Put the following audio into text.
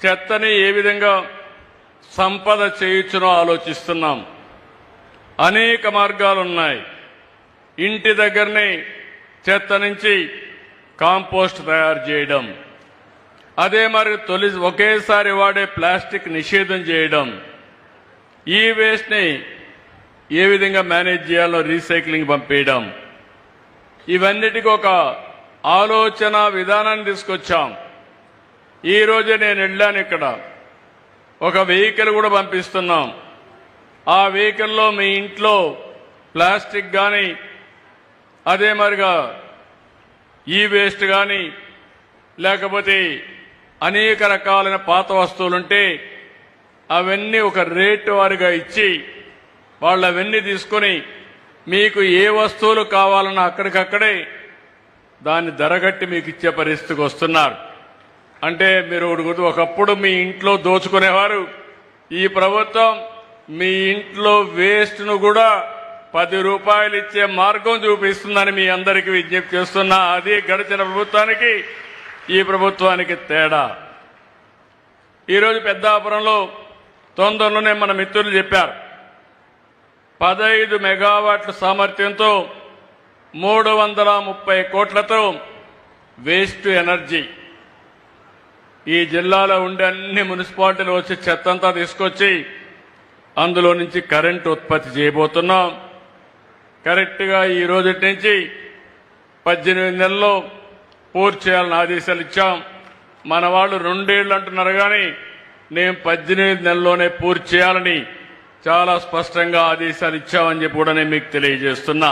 చెత్తని ఏ విధంగా సంపద చేయొచ్చునో ఆలోచిస్తున్నాం. అనేక మార్గాలు ఉన్నాయి. ఇంటి దగ్గరనే చెత్త నుంచి కాంపోస్ట్ తయారు చేయడం, అదే మరి ఒకేసారి వాడే ప్లాస్టిక్ నిషేధం చేయడం, ఈ వేస్ట్ని ఏ విధంగా మేనేజ్ చేయాలో రీసైక్లింగ్ పంపేయడం, ఇవన్నిటికీ ఒక ఆలోచన విధానాన్ని తీసుకొచ్చాం. ఈ రోజే నేను వెళ్ళాను, ఇక్కడ ఒక వెహికల్ కూడా పంపిస్తున్నాం. ఆ వెహికల్లో మీ ఇంట్లో ప్లాస్టిక్ కానీ అదే మరిగా ఈ వేస్ట్ కానీ లేకపోతే అనేక రకాలైన పాత వస్తువులుంటే అవన్నీ ఒక రేటు వారిగా ఇచ్చి వాళ్ళు అవన్నీ తీసుకొని మీకు ఏ వస్తువులు కావాలన్నా అక్కడికక్కడే దాన్ని ధరగట్టి మీకు ఇచ్చే పరిస్థితికి వస్తున్నారు. అంటే మీరు ఒకప్పుడు మీ ఇంట్లో దోచుకునేవారు, ఈ ప్రభుత్వం మీ ఇంట్లో వేస్ట్ను కూడా 10 రూపాయలు ఇచ్చే మార్గం చూపిస్తుందని మీ అందరికీ విజ్ఞప్తి చేస్తున్నా. అది గడిచిన ప్రభుత్వానికి ఈ ప్రభుత్వానికి తేడా. ఈరోజు పెద్దాపురంలో తొందరలోనే మన మిత్రులు చెప్పారు, 15 మెగావాట్ల సామర్థ్యంతో 330 కోట్లతో వేస్ట్ ఎనర్జీ ఈ జిల్లాలో ఉండే అన్ని మున్సిపాలిటీలు వచ్చి చెత్తంతా తీసుకొచ్చి అందులో నుంచి కరెంటు ఉత్పత్తి చేయబోతున్నాం. కరెక్ట్గా ఈ రోజు నుంచి 18 నెలల్లో పూర్తి చేయాలని ఆదేశాలు ఇచ్చాం. మన వాళ్ళు 2 ఏళ్లు అంటున్నారు, కానీ నేను 18 నెలల్లోనే పూర్తి చేయాలని చాలా స్పష్టంగా ఆదేశాలు ఇచ్చామని చెప్పి కూడా నేను మీకు తెలియజేస్తున్నా.